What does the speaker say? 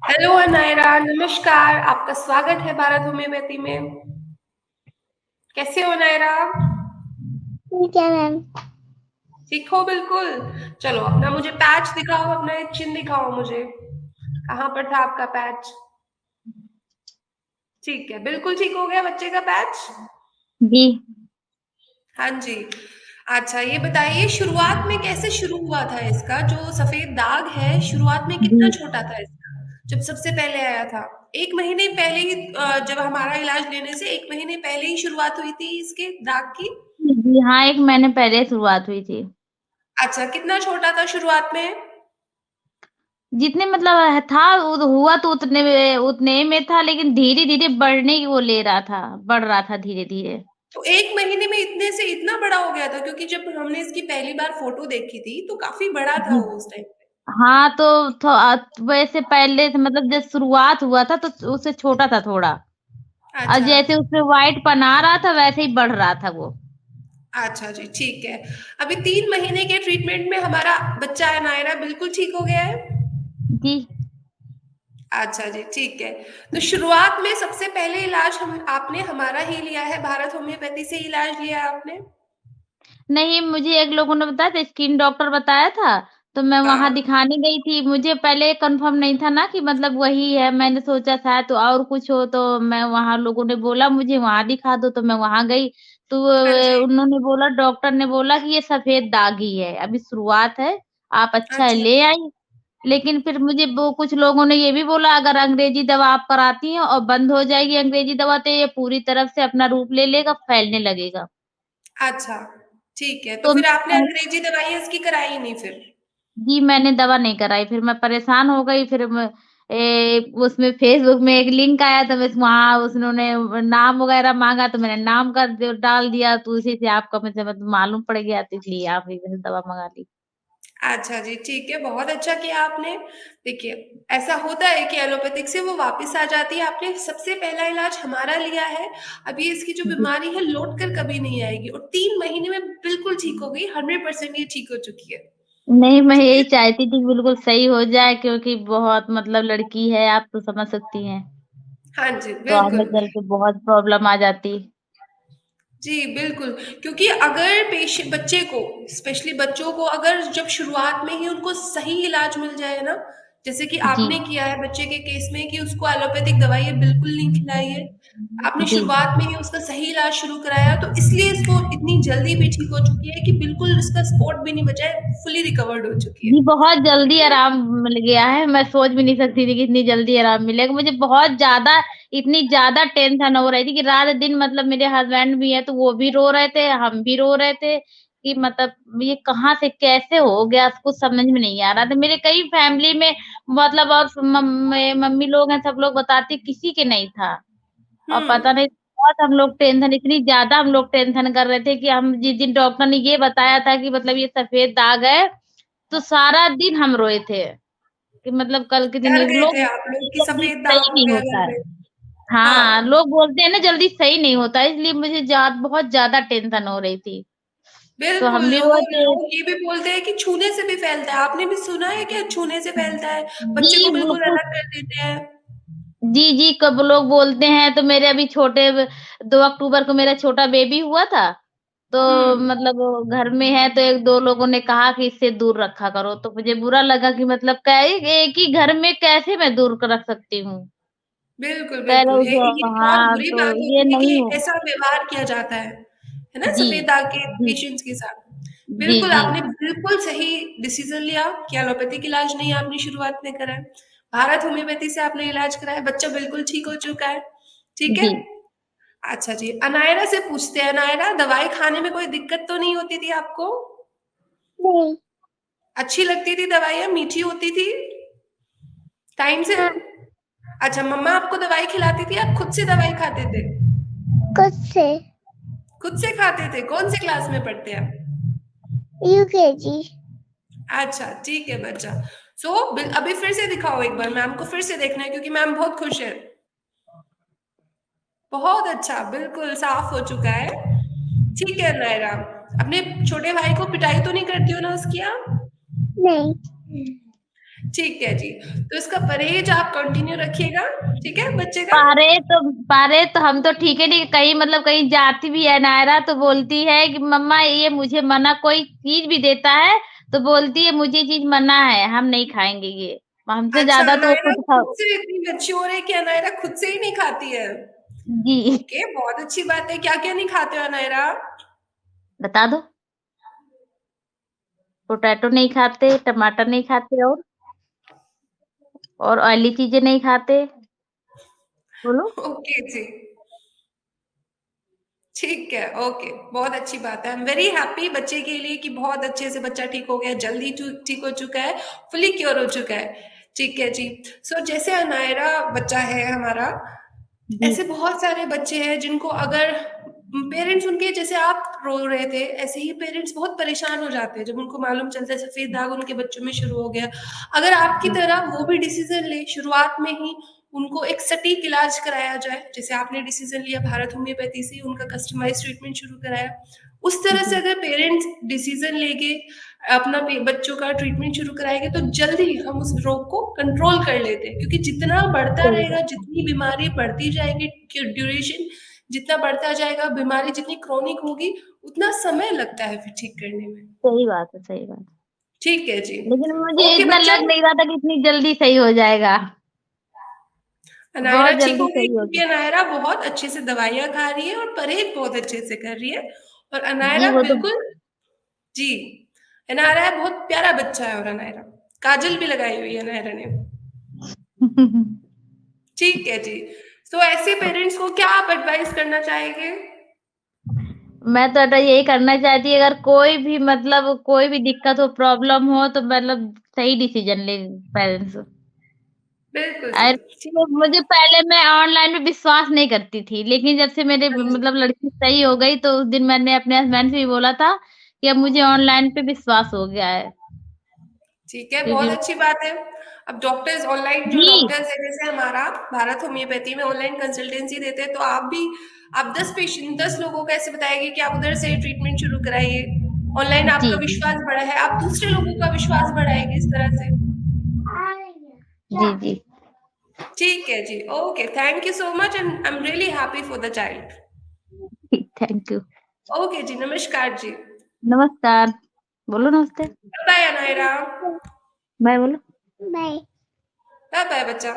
Hello Anaira, नमस्कार। आपका स्वागत है भारत होम्योपैथी में। कैसे हो अनायरा? ठीक है मैम। ठीक हो बिल्कुल। चलो अपना मुझे पैच दिखाओ, अपना एक चिन्ह दिखाओ मुझे। कहाँ पर था आपका पैच? ठीक है, बिल्कुल ठीक हो गया बच्चे का पैच। जी। हाँ जी। अच्छा ये बताइए, शुरुआत में कैसे शुरू हुआ था इसका जो सफेद दाग है? शुरुआत में जी कितना छोटा था इसका जब सबसे पहले आया था? एक महीने पहले ही जब हमारा इलाज लेने से एक महीने पहले ही शुरुआत हुई थी इसके दाग की? जी हाँ, 1 महीने पहले शुरुआत हुई थी। अच्छा, कितना छोटा था शुरुआत में? जितने मतलब था हुआ तो उतने में था, लेकिन धीरे-धीरे बढ़ने की वो ले रहा था, बढ़ रहा था धीरे-धीरे। तो 1 महीने में इतने से इतना बड़ा हो गया था? क्योंकि जब हमने इसकी पहली बार फ़ोटो देखी थी, तो काफ़ी बड़ा था जी। वो उस टाइम पे। हाँ, तो वैसे पहले से मतलब जब शुरुआत हुआ था तो उससे छोटा था थोड़ा। और अच्छा, जैसे उसपे व्हाइटपन आ रहा था वैसे ही बढ़ रहा था वो। अच्छा जी, ठीक है। अभी 3 महीने के ट्रीटमेंट में हमारा बच्चा है नायरा बिल्कुल ठीक हो गया है? जी। अच्छा जी, ठीक है। तो शुरुआत में सबसे पहले इलाज हम आपने हमारा ही लिया है, भारत होम्योपैथी से इलाज लिया है आपने? नहीं, मुझे एक लोगों ने बताया था, स्किन डॉक्टर बताया था, तो मैं वहाँ हाँ, दिखाने गई थी। मुझे पहले कन्फर्म नहीं था ना कि मतलब वही है, मैंने सोचा शायद तो और कुछ हो, तो मैं वहाँ लोगों ने बोला मुझे वहाँ दिखा दो, तो मैं वहाँ गई। तो हाँ जी। उन्होंने बोला डॉक्टर ने बोला कि ये सफ़ेद दाग ही है, अभी शुरुआत है, आप अच्छा है अच्छा, ले आई। लेकिन फिर मुझे वो कुछ लोगों ने ये भी बोला अगर अंग्रेज़ी दवा आप कराती हैं और बंद हो जाएगी अंग्रेज़ी दवा तो ये पूरी तरफ से अपना रूप ले लेगा, फैलने लगेगा। अच्छा, ठीक है। तो तो फिर आपने मैं अंग्रेज़ी दवाइयाँ इसकी कराई ही नहीं फिर? जी, मैंने दवा नहीं कराई, फिर मैं परेशान हो गई, फिर उसमें फ़ेसबुक में एक लिंक आया था, बस वहाँ उन्होंने नाम वग़ैरह माँगा, तो मैंने नाम का जो डाल दिया, तो उसी से आपका मुझे मतलब मालूम पड़ गया, तो इसलिए आप ही से दवा मँगा ली। अच्छा जी, ठीक है, बहुत अच्छा किया आपने। देखिए, ऐसा होता है कि एलोपैथिक से वो वापस आ जाती है। आपने सबसे पहला इलाज हमारा लिया है, अब ये इसकी जो जी। बीमारी है लौट कर कभी नहीं आएगी और 3 महीने में बिल्कुल ठीक हो गई, 100% ये ठीक हो चुकी है। नहीं, मैं ठीक है? यही चाहती थी कि बिल्कुल सही हो जाए क्योंकि बहुत मतलब लड़की है, आप तो समझ सकती हैं, हाँ जी, तो आगे बिल्कुल। चल के बहुत प्रॉब्लम आ जाती। जी, बिल्कुल, क्योंकि अगर बच्चे को, स्पेशली बच्चों को अगर जब शुरुआत में ही उनको सही इलाज मिल जाए ना, जैसे कि जी। आपने किया है बच्चे के केस में कि उसको एलोपैथिक दवाइयाँ बिल्कुल नहीं खिलाई है। आपने जी। शुरुआत में ही उसका सही इलाज शुरू कराया, तो इसलिए इसको इतनी जल्दी भी ठीक हो चुकी है कि बिल्कुल उसका स्पॉट भी नहीं बचा है, फुली रिकवर्ड हो चुकी है। जी, बहुत जल्दी ठीक है? आराम मिल गया है। मैं सोच भी नहीं सकती थी कि इतनी जल्दी आराम मिलेगा। मुझे बहुत ज़्यादा इतनी ज़्यादा टेंशन हो रही थी कि रात-दिन मतलब मेरे हस्बैंड भी हैं, तो वो भी रो रहे थे, हम भी रो रहे थे कि मतलब ये कहाँ से कैसे हो गया, कुछ समझ में नहीं आ रहा था। मेरे कई फैमिली में मतलब और मम्मी लोग हैं, सब लोग बताते हैं, किसी के नहीं था। और पता हुँ, नहीं बहुत हम लोग टेंशन इतनी ज़्यादा हम लोग टेंशन कर रहे थे कि हम जिस दिन डॉक्टर ने ये बताया था कि मतलब ये सफ़ेद दाग है तो सारा दिन हम रोए थे, कि मतलब कल के दिन डर गए लोग थे आप बोलते लोग हैं कि जल्दी सफ़ेद सही दाग हो नहीं गया होता घर है। में। हाँ, हाँ। लोग बोलते हैं ना जल्दी सही नहीं होता है इसलिए मुझे बहुत ज़्यादा टेंशन हो रही थी। तो बिल्कुल, हम भी लोगों रोए थे। लोग ये भी बोलते हैं कि छूने से भी फैलता है। आपने भी सुना है क्या छूने से फैलता है? जी, बच्चे को बिल्कुल बिल्कुल। अलग कर देते हैं। जी, जी, कब लोग बोलते हैं तो मेरे अभी छोटे ब 2 अक्टूबर को मेरा छोटा बेबी हुआ था, तो हुँ, मतलब वो घर में है तो 1-2 लोगों ने कहा कि इससे दूर रखा करो, तो मुझे बुरा लगा कि मतलब कै एक ही घर में कैसे मैं दूर क रख सकती हूँ? बिल्कुल, कह रहे बिल्कुल। हो जो ये बहुत हाँ, बुरी तो बात ये होती है नहीं कि हो ऐसा व्यवहार किया जाता है ना? जी, सफ़ेद दाग के जी, पेशेंट्स के साथ। जी, बिल्कुल, जी, आपने बिल्कुल सही डिसीज़न लिया कि एलोपैथिक इलाज नहीं आपने शुरुआत में करा है। भारत होम्योपैथी से आपने इलाज कराया, बच्चा बिल्कुल ठीक हो चुका है। ठीक है? जी। अच्छा जी, अनायरा से पूछते हैं। अनायरा, दवाई खाने में कोई दिक्कत तो नहीं होती थी आपको? नहीं। अच्छी लगती थी दवाइयाँ, मीठी होती थी टाइम से? हाँ, अच्छा, मम्मा आपको दवाई खिलाती थी, आप खुद से दवाई खाते थे? खुद से। खुद से खाते थे? कौन से क्लास में पढ़ते हैं आप? यूकेजी। अच्छा, ठीक है बच्चा। सो बिल अभी फिर से दिखाओ एक बार, मैम को फिर से देखना है क्योंकि मैम बहुत खुश है। बहुत अच्छा, बिल्कुल साफ हो चुका है। ठीक है नायरा, अपने छोटे भाई को पिटाई तो नहीं करती हो ना उसकी आप? नहीं। ठीक है जी। तो इसका परहेज आप कंटिन्यू रखिएगा, ठीक है बच्चे का? पारे तो हम तो ठीक है, नहीं कहीं मतलब कहीं जाती भी है नायरा तो बोलती है कि मम्मा ये मुझे मना, कोई चीज भी देता है तो बोलती है मुझे चीज मना है, हम नहीं खाएंगे ये। हमसे अच्छा, ज्यादा तो वो अनायरा खुद खा। खुद से इतनी मैच्योर है कि अनायरा खुद से ही नहीं खाती है। जी। ओके, बहुत अच्छी बात है। क्या-क्या नहीं खाते हो अनायरा? बता दो। पोटैटो नहीं खाते, टमाटर नहीं खाते, और ऑयली चीजें नहीं खाते। बोलो। ओके जी। ठीक है, ओके, बहुत अच्छी बात है। आई एम वेरी हैप्पी बच्चे के लिए कि बहुत अच्छे से बच्चा ठीक हो गया, जल्दी ठीक हो चुका है, फुली क्योर हो चुका है। ठीक है जी। सो जैसे अनायरा बच्चा है हमारा, जी। ऐसे बहुत सारे बच्चे हैं जिनको अगर पेरेंट्स उनके जैसे आप रो रहे थे, ऐसे ही पेरेंट्स बहुत परेशान हो जाते हैं जब उनको मालूम चलता है सफेद दाग उनके बच्चों में शुरू हो गया। अगर आपकी जी। तरह वो भी डिसीजन ले शुरुआत में ही, उनको एक सटीक इलाज कराया जाए, जैसे आपने डिसीजन लिया भारत होम्योपैथी से उनका कस्टमाइज ट्रीटमेंट शुरू कराया, उस तरह से जी। अगर पेरेंट्स डिसीजन लेके अपना बच्चों का ट्रीटमेंट शुरू कराएंगे तो जल्दी हम उस रोग को कंट्रोल कर लेते हैं, क्योंकि जितना बढ़ता सही रहेगा, बात है। जितनी बीमारी बढ़ती जाएगी, ड्यूरेशन जितना बढ़ता जाएगा, बीमारी जितनी क्रोनिक होगी, उतना समय लगता है फिर ठीक करने में। सही बात है, सही बात है। ठीक है जी। लेकिन मुझे ओके इतना बच्चा, लग नहीं रहा था कि इतनी जल्दी सही हो जाएगा। अनायरा बहुत ठीक जल्दी हो गई सही हो क्योंकि गया। अनायरा बहुत अच्छे से दवाइयाँ खा रही है और परहेज बहुत अच्छे से कर रही है। और जी, अनायरा वो तो बिल्कुल, जी, अनायरा बहुत प्यारा बच्चा है। और अनायरा काजल भी लगाई हुई है अनायरा ने। ठीक है जी। तो ऐसे पेरेंट्स को क्या आप एडवाइस करना चाहेंगे? मैं तो अगर यही करना चाहती अगर कोई भी मतलब कोई भी दिक्कत हो, प्रॉब्लम हो तो मतलब सही डिसीजन ले पेरेंट्स। बिल्कुल जी। और ठीक तो है। मुझे पहले मैं ऑनलाइन में विश्वास नहीं करती थी, लेकिन जब से मेरे हाँ जी। मतलब लड़की सही हो गई तो उस दिन मैंने अपने हस्बैंड से भी बोला था कि अब मुझे ऑनलाइन पे विश्वास हो गया है। ठीक है, बहुत क्योंकि अच्छी बात है। अब डॉक्टर्स ऑनलाइन, जो जी, डॉक्टर्स है जैसे हमारा भारत होम्योपैथी में ऑनलाइन कंसल्टेंसी देते हैं, तो आप भी, आप 10 लोगों को ऐसे बताएंगे कि आप उधर से ट्रीटमेंट शुरू कराइए। ऑनलाइन जी, आपका जी, विश्वास बढ़ा है, आप दूसरे लोगों का विश्वास बढ़ाएंगे इस तरह से। जी, जी। ठीक है जी, okay, thank you so much and I am really happy for the child. Thank you. Okay जी, नमस्कार जी। नमस्कार। बोलो नमस्ते। बाय नायरा। बाय बोलो। बाय। बाय बाय बच्चा।